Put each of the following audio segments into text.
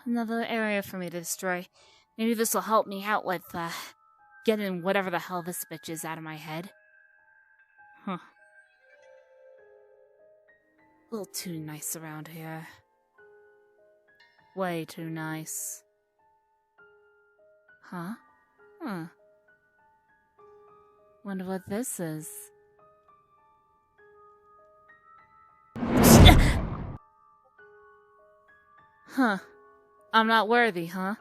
Another area for me to destroy. Maybe this will help me out with, getting whatever the hell this bitch is out of my head. Huh. A little too nice around here. Way too nice. Huh? Huh. Wonder what this is. Huh. I'm not worthy, huh?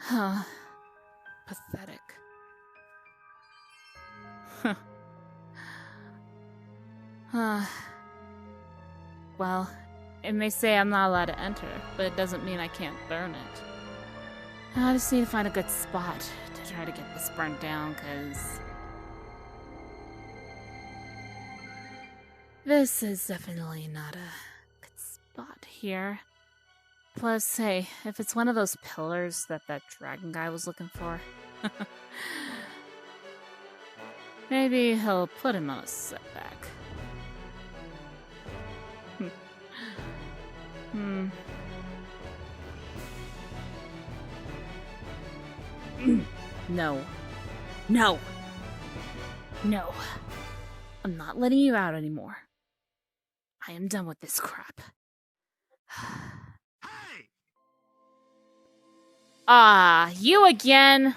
Huh. Pathetic. Huh. Well, it may say I'm not allowed to enter, but it doesn't mean I can't burn it. I just need to find a good spot to try to get this burnt down, cause this is definitely not a good spot here. Plus, hey, if it's one of those pillars that dragon guy was looking for, maybe he'll put him on a setback. No. No. No. I'm not letting you out anymore. I am done with this crap. Hey! Ah, you again?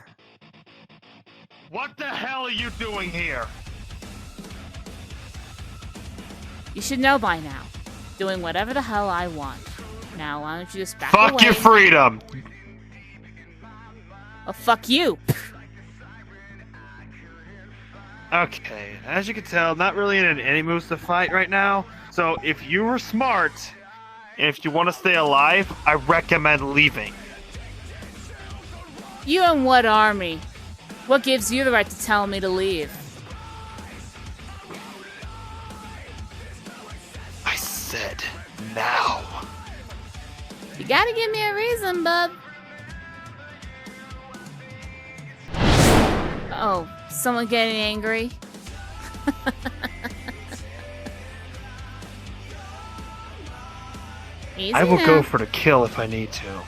What the hell are you doing here? You should know by now. Doing whatever the hell I want. Now, why don't you just back away? Fuck your freedom! Oh, fuck you! Okay, as you can tell, not really in any moves to fight right now. So if you were smart, and if you want to stay alive, I recommend leaving. You and what army? What gives you the right to tell me to leave? I said now. You gotta give me a reason, bub. Oh, someone getting angry? Easy I will now. go for the kill if I need to.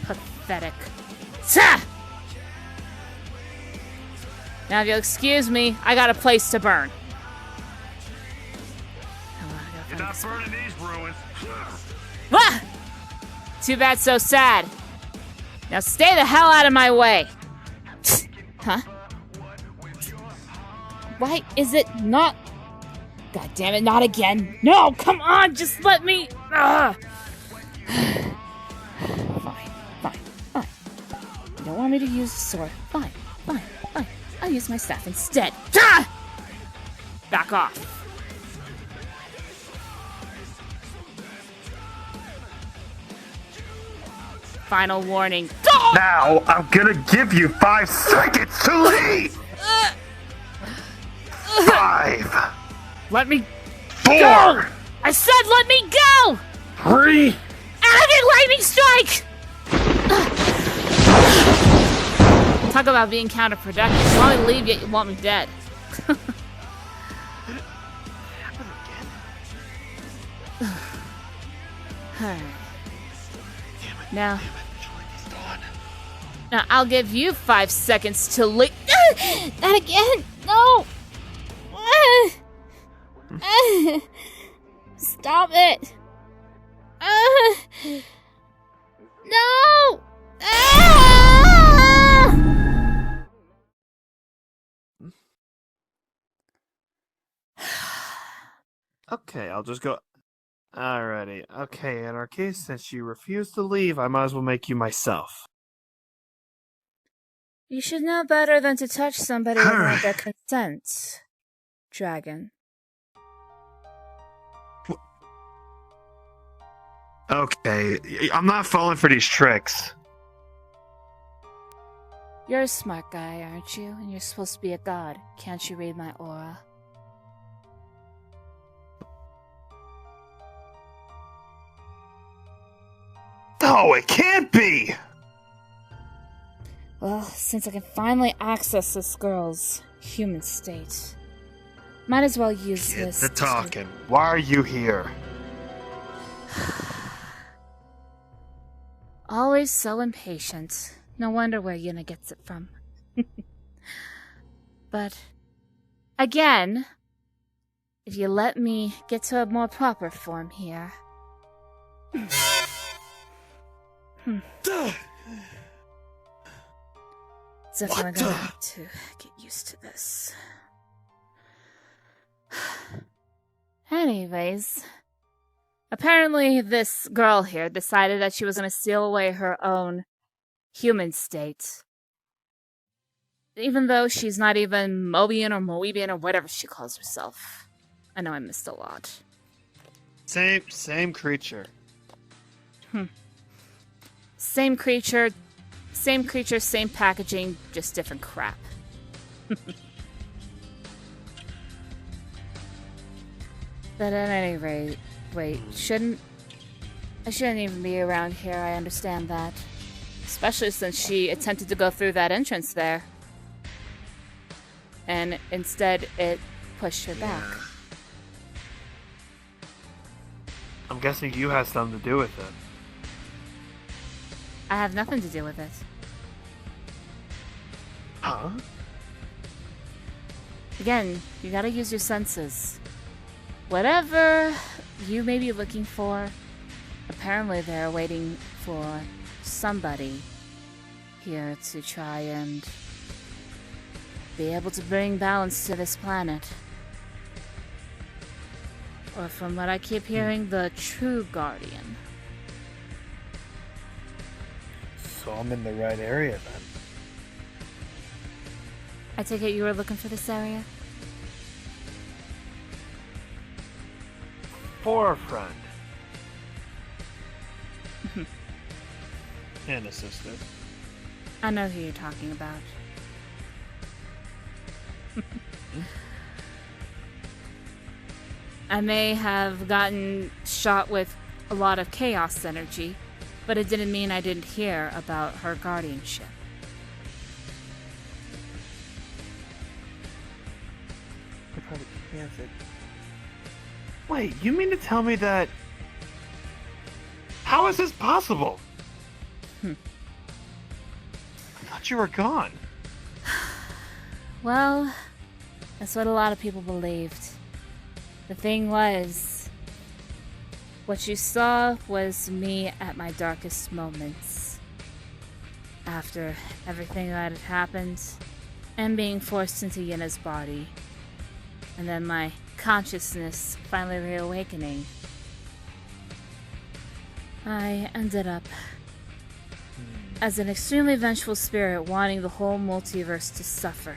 Pathetic. Ta! Now, if you'll excuse me, I got a place to burn. You're not burning these ruins. Ah! Too bad, so sad. Now stay the hell out of my way. Huh? Why is it not? God damn it, not again. No, come on, just let me. Ugh. Fine. You don't want me to use the sword. Fine. I'll use my staff instead. Ah! Back off. Final warning. Go! Now, I'm gonna give you 5 seconds to leave! 5! Let me 4! go! I said let me go! 3! Agate lightning strike! Talk about being counterproductive. You want me to leave, yet you want me dead. Alright. Now, I'll give you 5 seconds to leave. Not again! No! Stop it! No! Okay, I'll just go. Alrighty. Okay, Anarchy, since you refuse to leave, I might as well make you myself. You should know better than to touch somebody without their consent, dragon. Okay, I'm not falling for these tricks. You're a smart guy, aren't you? And you're supposed to be a god. Can't you read my aura? No, it can't be! Well, since I can finally access this girl's human state. Might as well use Get this. the talking. Why are you here? Always so impatient. No wonder where Yuna gets it from. But, again, if you let me get to a more proper form here. Definitely gonna have to get used to this. Anyways, apparently this girl here decided that she was gonna steal away her own human state. Even though she's not even Mobian or Moebian or whatever she calls herself. I know I missed a lot. Same creature. Same creature, same packaging, just different crap. But at any rate, wait, I shouldn't even be around here, I understand that. Especially since she attempted to go through that entrance there. And instead, it pushed her back. I'm guessing you had something to do with it. I have nothing to do with it. Huh? Again, you gotta use your senses. Whatever you may be looking for, apparently they're waiting for somebody here to try and be able to bring balance to this planet. Or from what I keep hearing, the true guardian. So I'm in the right area then. I take it you were looking for this area? For a friend. And a sister. I know who you're talking about. I may have gotten shot with a lot of chaos energy, but it didn't mean I didn't hear about her guardianship. I probably can't. Wait, you mean to tell me that... How is this possible? I thought you were gone. Well, that's what a lot of people believed. The thing was, what you saw was me at my darkest moments. After everything that had happened, and being forced into Yuna's body. And then my consciousness finally reawakening. I ended up as an extremely vengeful spirit wanting the whole multiverse to suffer.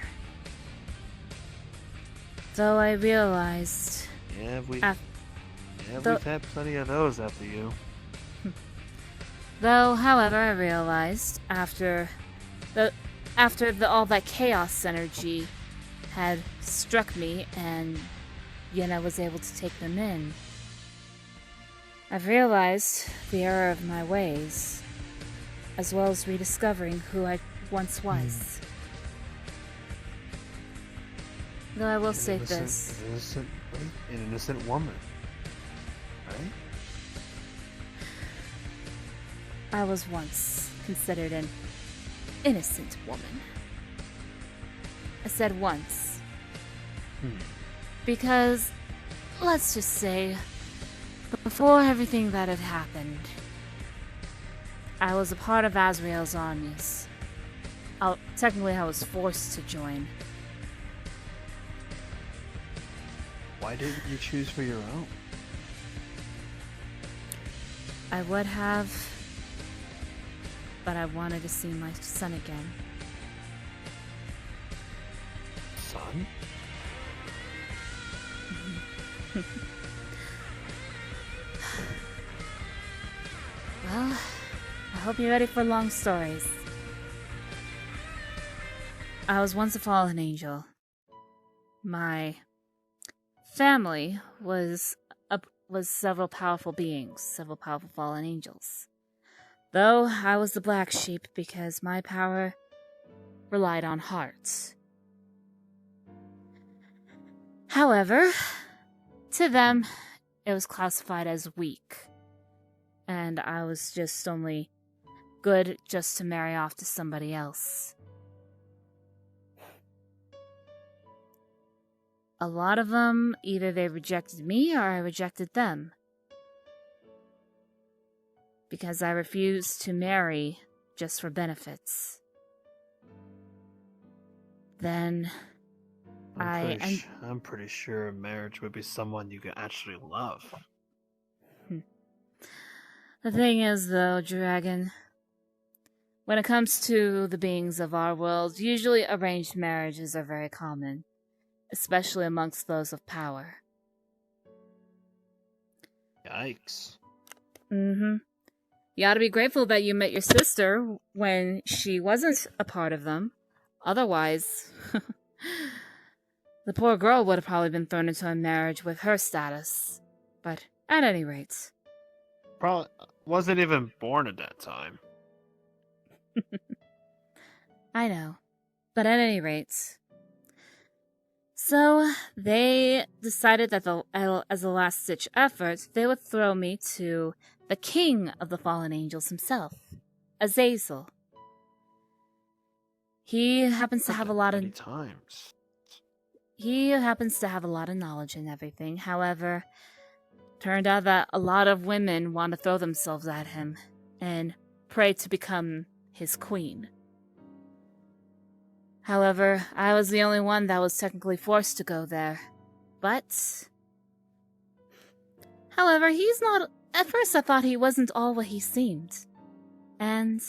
Though I realized... we've had plenty of those after you. Though, however, I realized after all that chaos energy had struck me and Yuna was able to take them in, I've realized the error of my ways, as well as rediscovering who I once was. Though I will say this. An innocent woman. Right? I was once considered an innocent woman. I said once. Because, let's just say, before everything that had happened, I was a part of Azrael's armies. Technically, I was forced to join. Why didn't you choose for your own? I would have, but I wanted to see my son again. Son? Well, I hope you're ready for long stories. I was once a fallen angel. My family was several powerful beings, several powerful fallen angels. Though I was the black sheep because my power relied on hearts. However, to them, it was classified as weak. And I was just only good just to marry off to somebody else. A lot of them, either they rejected me or I rejected them. Because I refused to marry just for benefits. Then I'm pretty sure a marriage would be someone you can actually love. The thing is, though, Dragon, when it comes to the beings of our world, usually arranged marriages are very common, especially amongst those of power. Yikes. You ought to be grateful that you met your sister when she wasn't a part of them. Otherwise, the poor girl would have probably been thrown into a marriage with her status. But at any rate... Probably wasn't even born at that time. I know. But at any rate... So, they decided that as a last-ditch effort, they would throw me to the king of the fallen angels himself, Azazel. He happens to have a lot of... He happens to have a lot of knowledge and everything. However, turned out that a lot of women want to throw themselves at him and pray to become his queen. However, I was the only one that was technically forced to go there. But... However, he's not... At first I thought he wasn't all what he seemed. And...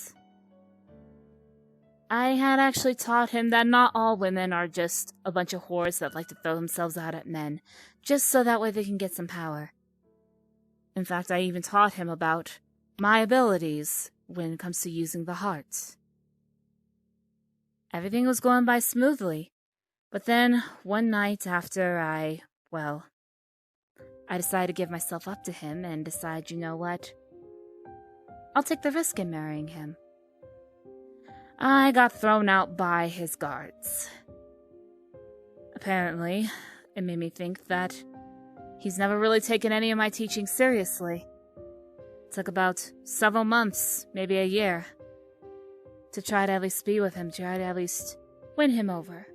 I had actually taught him that not all women are just a bunch of whores that like to throw themselves out at men, just so that way they can get some power. In fact, I even taught him about my abilities when it comes to using the heart. Everything was going by smoothly, but then one night after I decided to give myself up to him and decide, you know what? I'll take the risk in marrying him. I got thrown out by his guards. Apparently, it made me think that he's never really taken any of my teaching seriously. It took about several months, maybe a year, to try to at least be with him, try to at least win him over,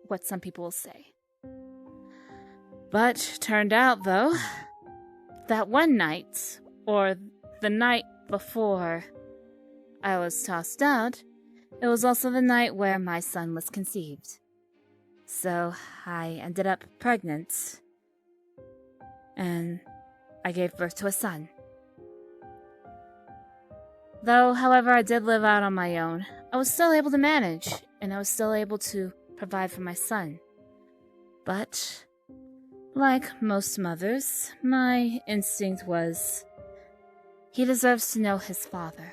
what some people will say. But turned out, though, that one night, or the night before I was tossed out, it was also the night where my son was conceived. So I ended up pregnant, and I gave birth to a son. Though, however, I did live out on my own, I was still able to manage, and I was still able to provide for my son. But, like most mothers, my instinct was, he deserves to know his father.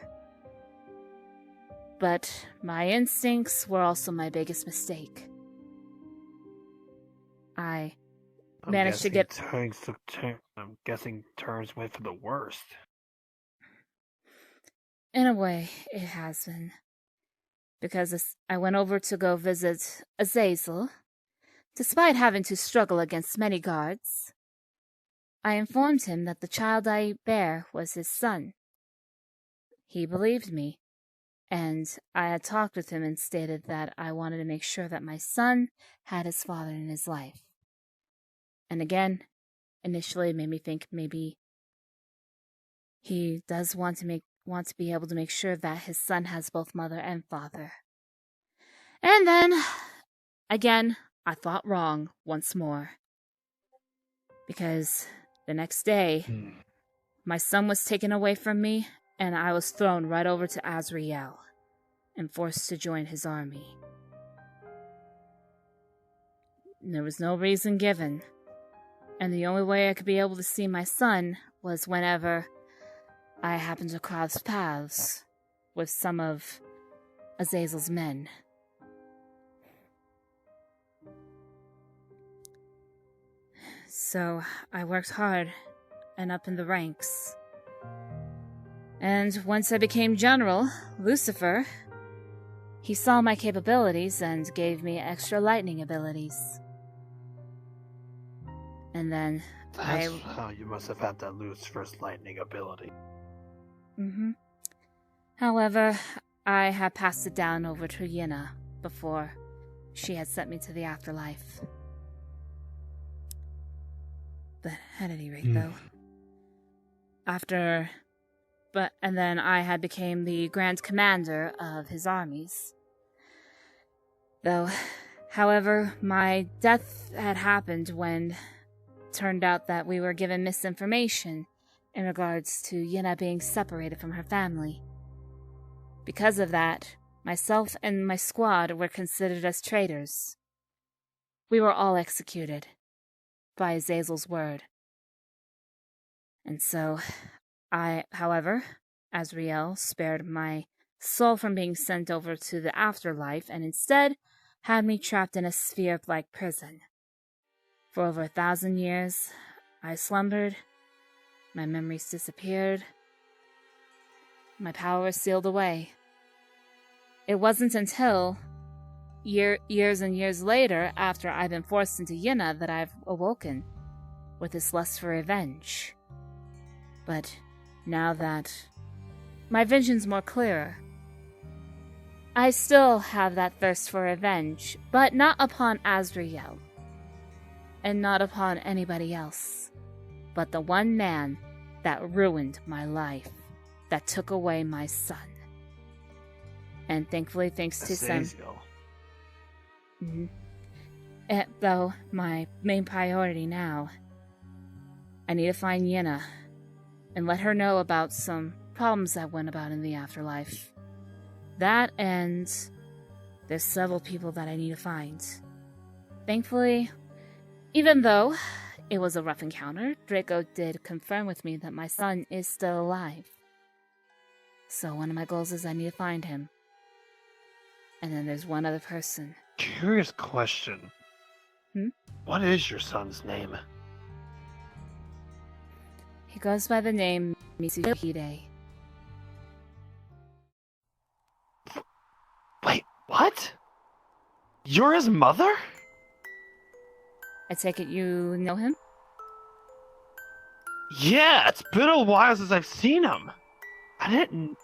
But my instincts were also my biggest mistake. I managed to get... I'm guessing turns went for the worst. In a way, it has been. Because I went over to go visit Azazel. Despite having to struggle against many guards, I informed him that the child I bear was his son. He believed me, and I had talked with him and stated that I wanted to make sure that my son had his father in his life. And again, initially it made me think maybe he does want to be able to make sure that his son has both mother and father. And then, again, I thought wrong once more. Because the next day, my son was taken away from me, and I was thrown right over to Azrael and forced to join his army. There was no reason given, and the only way I could be able to see my son was whenever I happened to cross paths with some of Azazel's men. So I worked hard and up in the ranks. And once I became general, Lucifer, he saw my capabilities and gave me extra lightning abilities. And then That's how you must have had that loose first lightning ability. Mm-hmm. However, I had passed it down over to Yina before she had sent me to the afterlife. But at any rate, though, and then I had became the Grand Commander of his armies. Though, however, my death had happened when it turned out that we were given misinformation in regards to Yina being separated from her family. Because of that, myself and my squad were considered as traitors. We were all executed by Azazel's word. And so, however, Azrael spared my soul from being sent over to the afterlife and instead had me trapped in a sphere-like prison. For over 1,000 years, I slumbered, my memories disappeared, my power was sealed away. It wasn't until years and years later, after I've been forced into Yina, that I've awoken with this lust for revenge. But now that my vision's more clearer, I still have that thirst for revenge, but not upon Azrael, and not upon anybody else, but the one man that ruined my life, that took away my son. And thankfully, thanks to some... Though, my main priority now, I need to find Yina and let her know about some problems that went about in the afterlife. That, and there's several people that I need to find. Thankfully, even though it was a rough encounter, Draco did confirm with me that my son is still alive. So one of my goals is I need to find him. And then there's one other person. Curious question. What is your son's name? He goes by the name Mitsuhide. Wait, what? You're his mother? I take it you know him? Yeah, it's been a while since I've seen him. I didn't...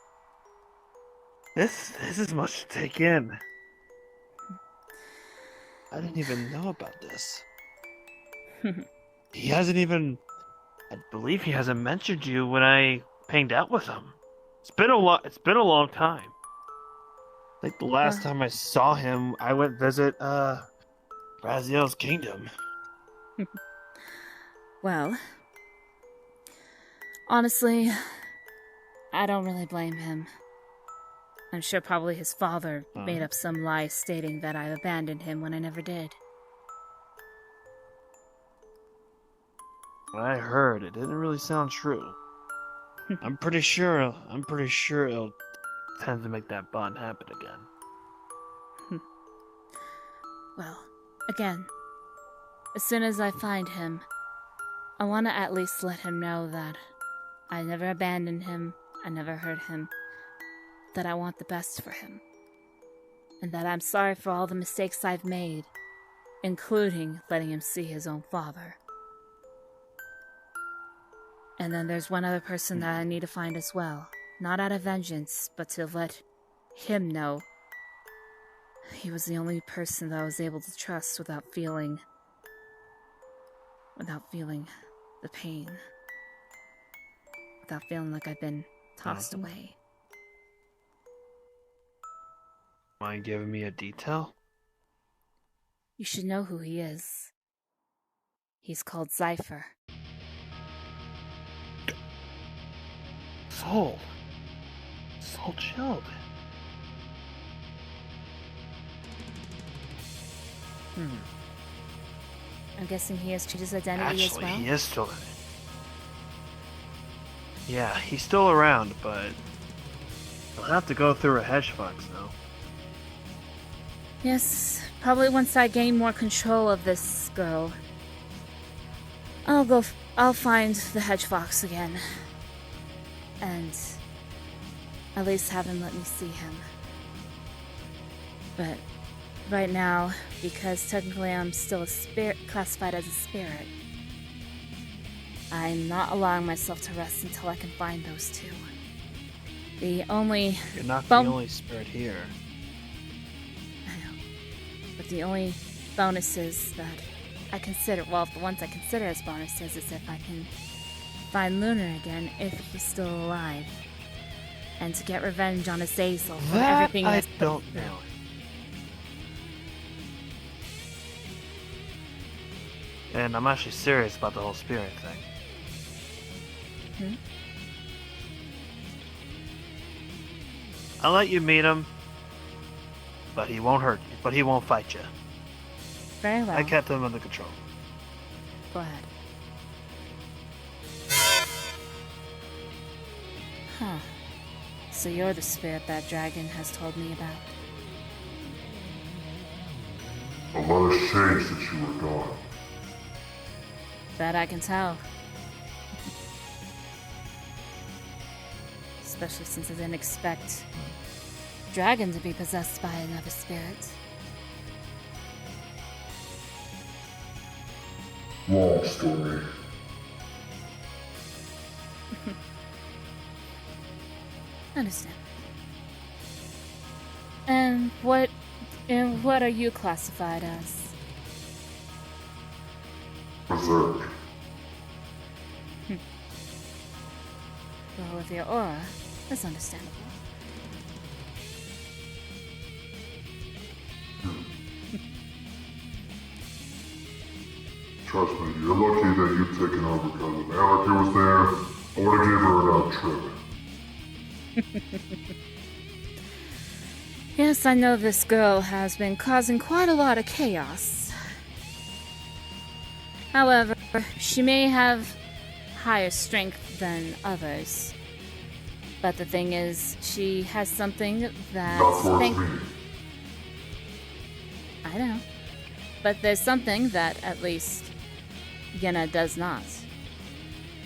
This is much to take in. I didn't even know about this. He hasn't even... I believe he hasn't mentioned you when I hanged out with him. It's been a long time. Like the last time I saw him, I went visit Raziel's kingdom. Well, honestly, I don't really blame him. I'm sure probably his father made up some lie stating that I abandoned him when I never did. What I heard, it didn't really sound true. I'm pretty sure it'll tend to make that bond happen again. Well, again, as soon as I find him, I want to at least let him know that I never abandoned him, I never hurt him, that I want the best for him, and that I'm sorry for all the mistakes I've made, including letting him see his own father. And then there's one other person that I need to find as well, not out of vengeance, but to let him know he was the only person that I was able to trust without feeling the pain, without feeling like I've been tossed away. Mind giving me a detail? You should know who he is. He's called Zypher. Soul chilled. I'm guessing he has changed his identity as well? Actually, he is still in it. Yeah, he's still around, but he'll have to go through a hedge fox, though. Yes, probably once I gain more control of this girl, I'll find the hedge fox again. And at least have him let me see him. But right now, because technically I'm still classified as a spirit, I'm not allowing myself to rest until I can find those two. The only... You're not the only spirit here. I know. But the only bonuses that I consider, well, the ones I consider as bonuses is if I can find Lunar again, if he's still alive. And to get revenge on Azazel for everything I that's don't know. And I'm actually serious about the whole spirit thing. I'll let you meet him, but he won't hurt you. But he won't fight you. Very well. I kept him under control. Go ahead. Huh. So you're the spirit that dragon has told me about. A lot has changed since you were gone. That I can tell. Especially since I didn't expect dragon to be possessed by another spirit. Long story. Understand. And what are you classified as? Berserk. Well, with your aura, that's understandable. Trust me, you're lucky that you've taken over because if Anarchy was there, I would have gave her another trip. Yes, I know this girl has been causing quite a lot of chaos. However, she may have higher strength than others. But the thing is, she has something that... Not towards me. I know. But there's something that, at least, Yenna does not.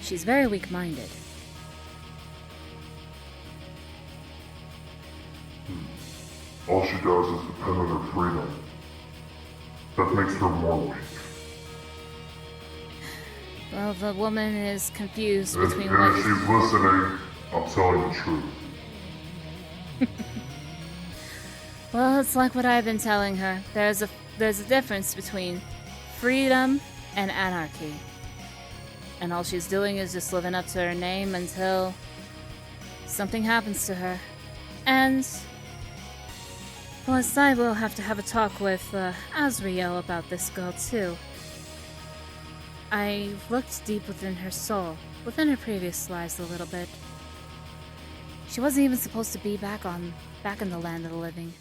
She's very weak-minded. All she does is depend on her freedom. That makes her more weak. Well, the woman is confused And between if she's listening, I'm telling the truth. Well, it's like what I've been telling her. There's a difference between freedom and anarchy. And all she's doing is just living up to her name until something happens to her. And plus, I will have to have a talk with Azrael about this girl too. I looked deep within her soul, within her previous lives a little bit. She wasn't even supposed to be back in the land of the living.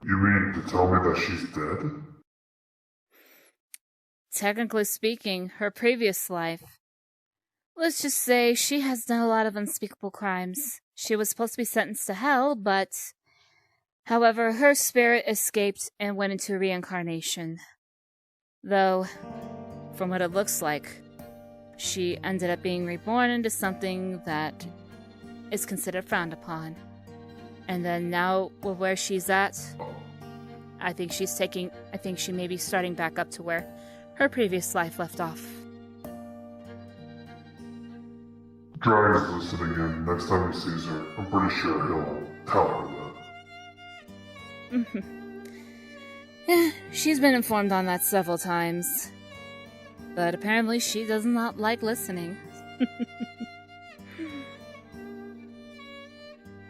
You mean to tell me that she's dead? Technically speaking, her previous life. Let's just say she has done a lot of unspeakable crimes. She was supposed to be sentenced to hell, but... However, her spirit escaped and went into reincarnation. Though, from what it looks like, she ended up being reborn into something that is considered frowned upon. And then now, with where she's at, I think she may be starting back up to where her previous life left off. Dragon's listening in. Next time he sees her, I'm pretty sure he'll tell her that. Yeah, she's been informed on that several times. But apparently she does not like listening.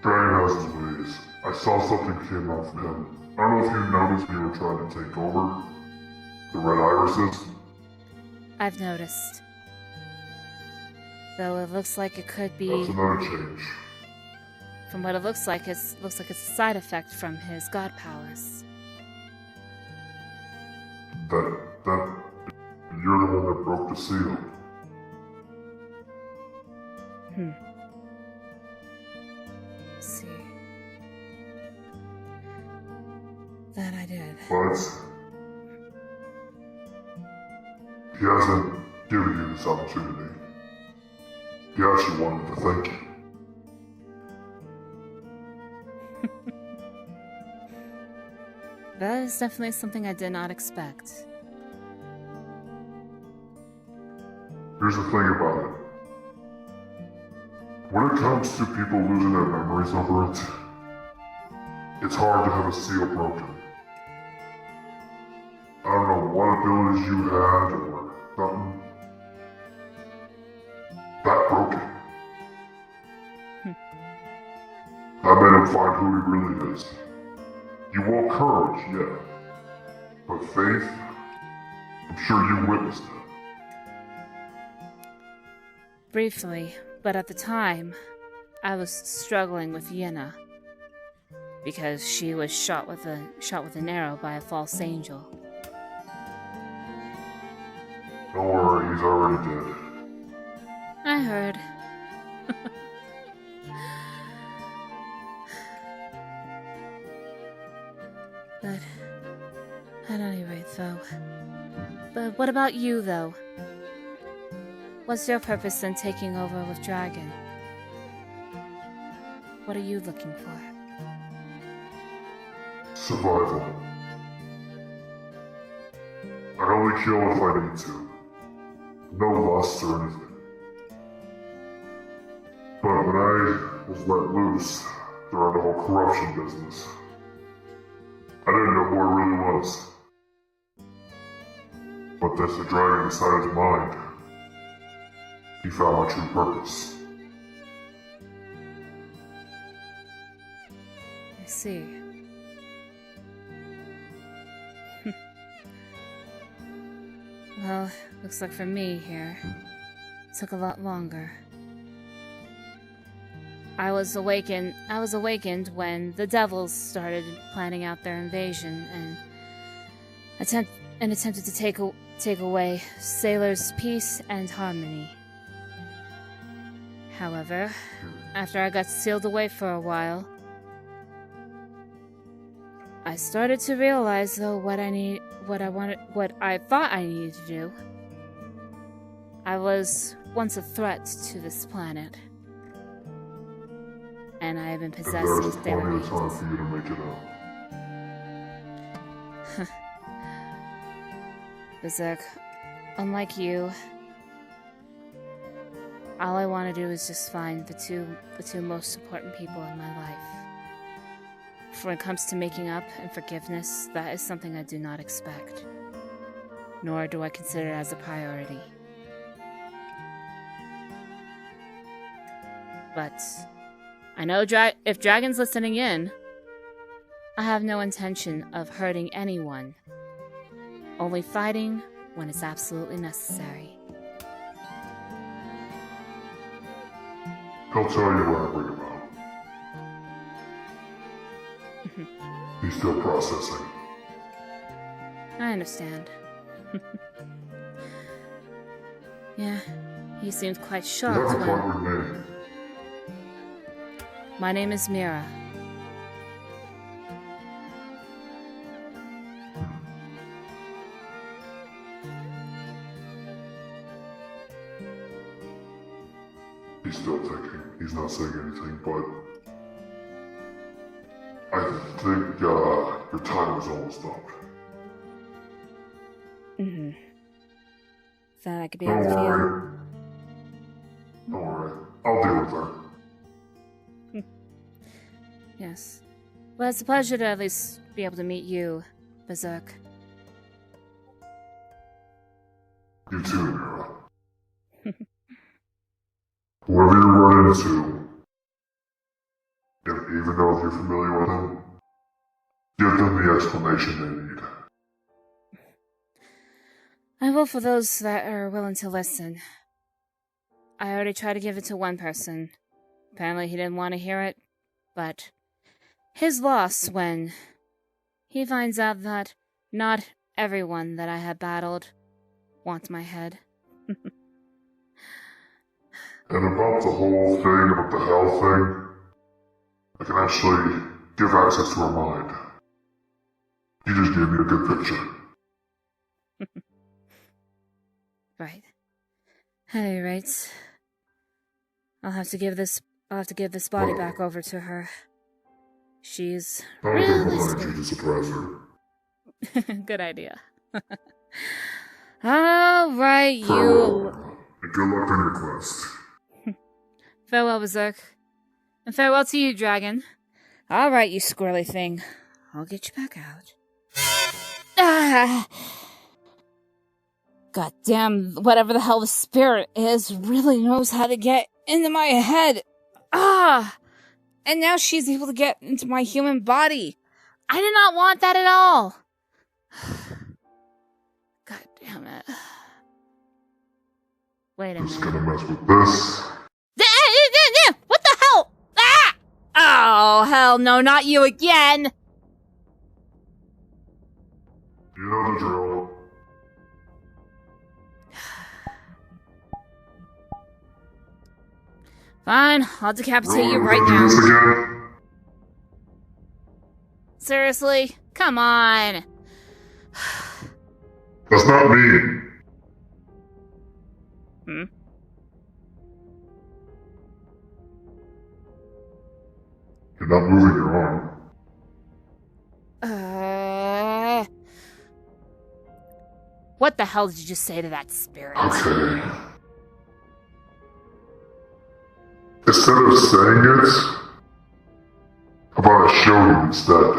Dragon has his ways. I saw something came out from him. I don't know if you noticed when you were trying to take over. The red irises. I've noticed. Though it looks like it could be... That's another change. From what it looks like it's a side effect from his god powers. You're the one that broke the seal. Let's see. That I did. But he hasn't given you this opportunity. He actually wanted to thank you. That is definitely something I did not expect. Here's the thing about it. When it comes to people losing their memories over it, it's hard to have a seal broken. I don't know what abilities you had or something. That broke it. That made him find who he really is. You want courage, yeah. But faith, I'm sure you witnessed it. Briefly, but at the time, I was struggling with Yenna. Because she was shot with an arrow by a false angel. Don't worry, he's already dead. I heard. But at any rate, though. But what about you, though? What's your purpose in taking over with Dragon? What are you looking for? Survival. I only kill if I need to. No lust or anything. But when I was let loose during the whole corruption business, I didn't know who I really was. But as the dragon inside his mind, he found my true purpose. I see. Well, looks like for me here, it took a lot longer. I was awakened when the devils started planning out their invasion and attempted to take away sailors' peace and harmony. However, after I got sealed away for a while, I started to realize, though, what I thought I needed to do. I was once a threat to this planet, and I have been possessing There's plenty of time therapies. for you to make it out. Berserk, unlike you, all I want to do is just find the two most important people in my life. When it comes to making up and forgiveness, that is something I do not expect. Nor do I consider it as a priority. But I know if Dragon's listening in, I have no intention of hurting anyone. Only fighting when it's absolutely necessary. He'll tell you when I bring him out. He's still processing. I understand. Yeah, he seemed quite You shocked have a when... proper name. My name is Mira. He's still thinking. He's not saying anything, but I think your time is almost up. Mm-hmm. Thought I could be Don't able to worry. Don't worry. I'll deal with her. Yes. Well, it's a pleasure to at least be able to meet you, Berserk. You too, Mira. Whoever you run into, even though if you're familiar with them, give them the explanation they need. I will for those that are willing to listen. I already tried to give it to one person. Apparently he didn't want to hear it, but his loss when he finds out that not everyone that I have battled wants my head. And about the whole thing, about the hell thing, I can actually give access to her mind. You just gave me a good picture. Right. At any rate, I'll have to give this body back over to her. She's I don't really think we'll scared. need you to surprise her. Good idea. All right, you. In good luck on your quest. Farewell, Berserk. And farewell to you, Dragon. Alright, you squirrely thing. I'll get you back out. Ah! God damn, whatever the hell the spirit is really knows how to get into my head. Ah! And now she's able to get into my human body. I did not want that at all. God damn it. Wait a minute. Just gonna mess with this. What the hell? Ah! Oh, hell no, not you again. You know the drill. Fine, I'll decapitate you Rowan, right do this now. again? Seriously? Come on. That's not me. Hmm? You're not moving your arm. What the hell did you just say to that spirit? Okay. Instead of saying it, how about I show you instead?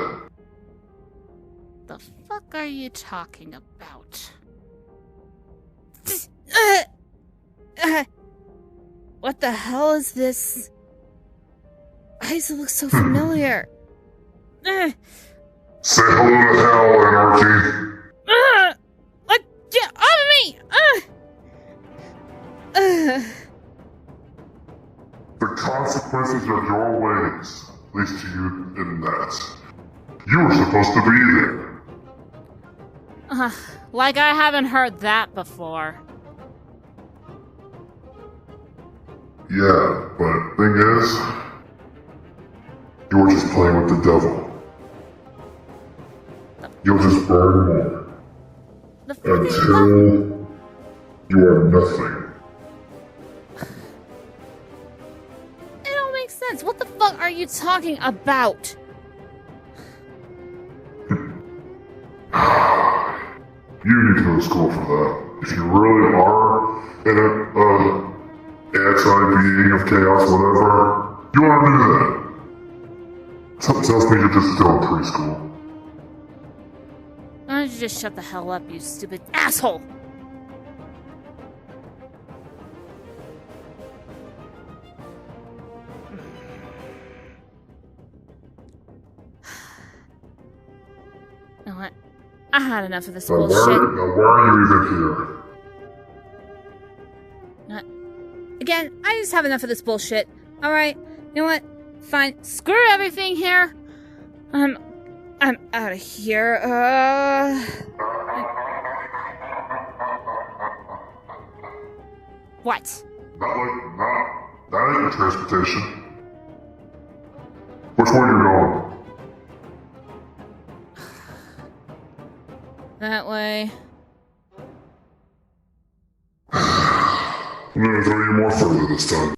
The fuck are you talking about? What the hell is this? Why does it look so familiar? Say hello to hell, Anarchy. What? Get off of me! The consequences of your ways leads to you in that. You were supposed to be there. Like I haven't heard that before. Yeah, but thing is, you were just playing with the devil. You'll just burn more. The fucking Until you are nothing. It don't make sense. What the fuck are you talking about? You need to go to school for that. If you really are an anti-being of chaos, whatever, you want to do that. Something tells me you're just still in preschool. Why don't you just shut the hell up, you stupid asshole? You know what? I had enough of this Now bullshit. why are you even here? Again, I just have enough of this bullshit. Alright, you know what? Fine. Screw everything here. I'm out of here. What? That ain't your transportation. Which way you going? That way. I'm gonna throw you more further this time.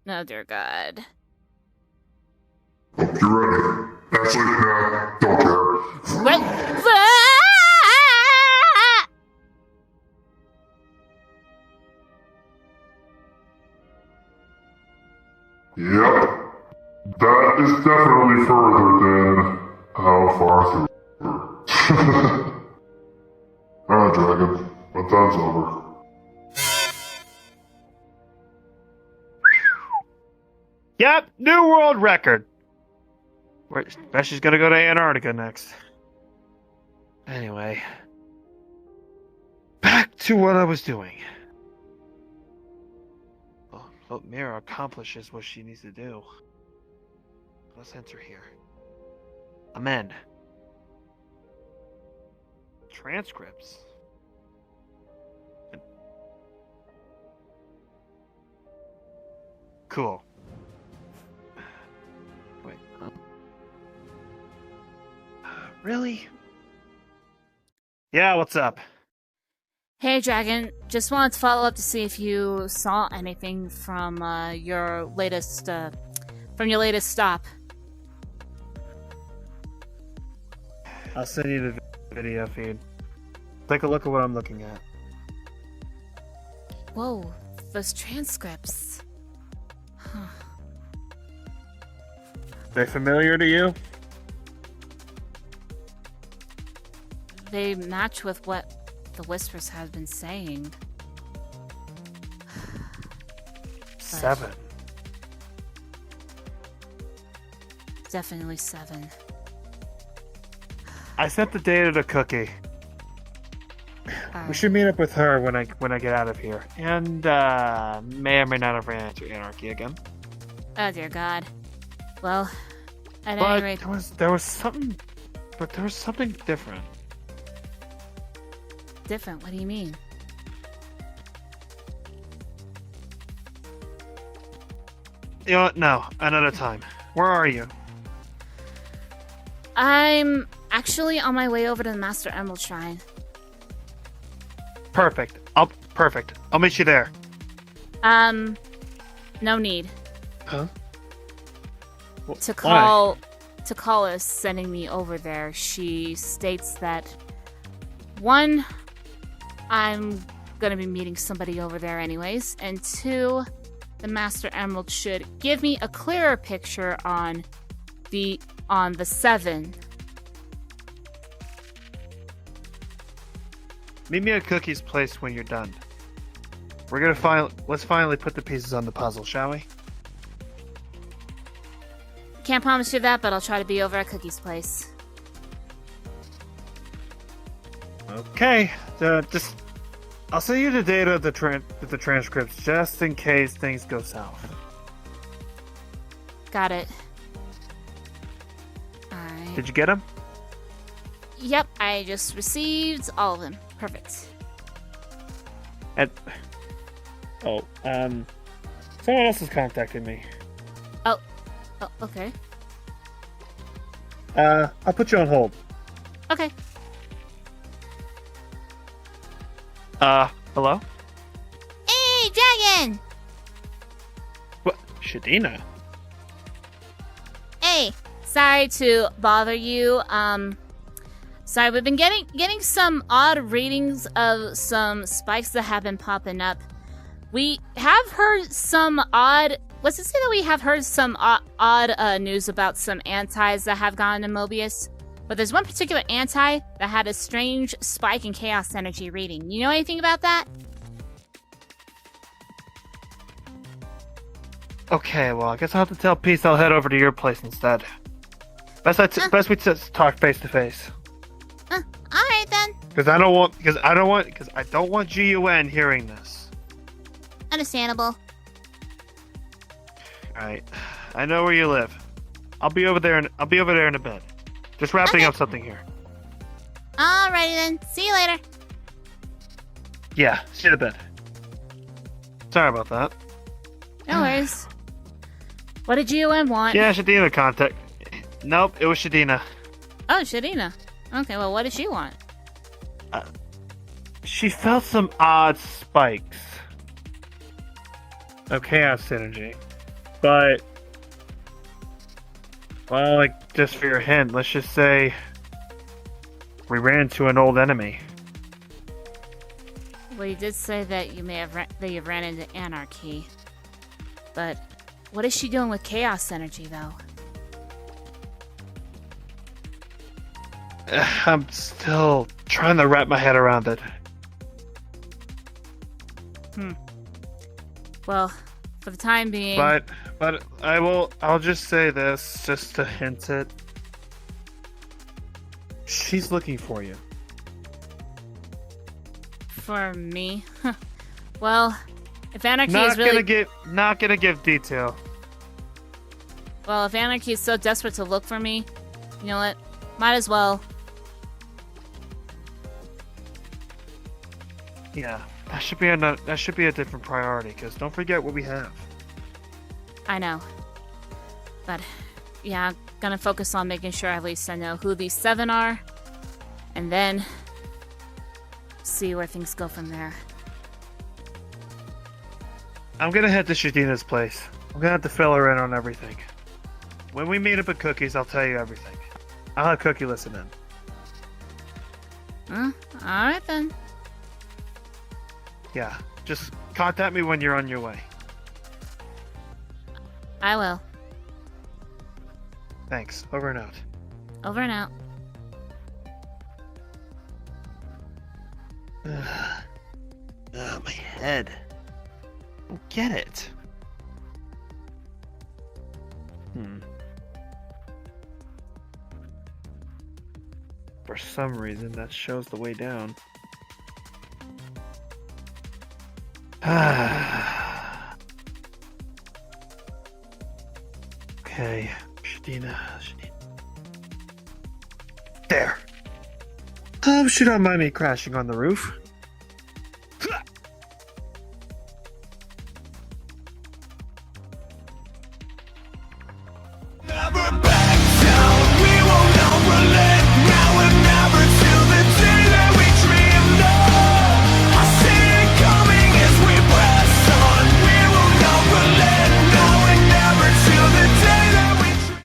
No, dear God. Hope you're ready. Actually, nah, don't care. What? Yep. That is definitely further than how far through. Alright, Dragon. My time's over. Yep, new world record. Bet she's gonna go to Antarctica next. Anyway, back to what I was doing. Well, Mira accomplishes what she needs to do. Let's enter here. Amend. Transcripts. Cool. Wait. Really? Yeah, what's up? Hey, Dragon. Just wanted to follow up to see if you saw anything from your latest stop. I'll send you the video feed. Take a look at what I'm looking at. Whoa, those transcripts. Huh. They familiar to you? They match with what the Whispers have been saying. 7. Definitely 7. I sent the data to Cookie. We Alright. should meet up with her when I get out of here. And may or may not have ran into Anarchy again. Oh dear God. Well, at But any rate, there was something different. different. What do you mean? You know what? No, another time. Where are you? I'm actually on my way over to the Master Emerald Shrine. Perfect. I'll meet you there. No need. Huh? Takal is sending me over there. She states that one, I'm gonna be meeting somebody over there anyways, and two, the Master Emerald should give me a clearer picture on the 7. Meet me at Cookie's place when you're done. Let's finally put the pieces on the puzzle, shall we? Can't promise you that, but I'll try to be over at Cookie's place. Okay. I'll send you the data of the transcripts just in case things go south. Got it. Alright. Did you get them? Yep, I just received all of them. Perfect. Someone else has contacted me. Oh, okay. I'll put you on hold. Okay. Hello? Hey, Dragon! What? Shadina? Hey, sorry to bother you. Sorry, we've been getting some odd readings of some spikes that have been popping up. We have heard some odd... Let's just say that we have heard some odd news about some antis that have gone to Mobius. But there's one particular anti that had a strange spike in chaos energy reading. You know anything about that? Okay, well, I guess I'll have to tell Peace I'll head over to your place instead. Best we talk face to face. Alright then. Because I don't want GUN hearing this. Understandable. Alright. I know where you live. I'll be over there in a bit. Just wrapping up something here. Alrighty then. See you later. Yeah, see you in a bit. Sorry about that. No worries. What did GOM want? Yeah, Shadina contact. Nope, it was Shadina. Oh, Shadina. Okay, well, what did she want? She felt some odd spikes of chaos energy. But, well, like, just for your hint, let's just say we ran into an old enemy. Well, you did say that you ran into Anarchy. But what is she doing with chaos energy, though? I'm still trying to wrap my head around it. Well, for the time being... But I'll just say this, just to hint it. She's looking for you. For me? Well, if Anarchy Not is really... not gonna give detail. Well, if Anarchy is so desperate to look for me, you know what? Might as well. Yeah, that should be a different priority, because don't forget what we have. I know. But, yeah, gonna focus on making sure at least I know who these 7 are. And then... see where things go from there. I'm gonna head to Shadina's place. I'm gonna have to fill her in on everything. When we meet up at Cookie's, I'll tell you everything. I'll have Cookie listen in. Alright then. Yeah, just contact me when you're on your way. I will. Thanks. Over and out. Over and out. My head. I don't get it. For some reason, that shows the way down. Okay. Shadina. There. Should not mind me crashing on the roof.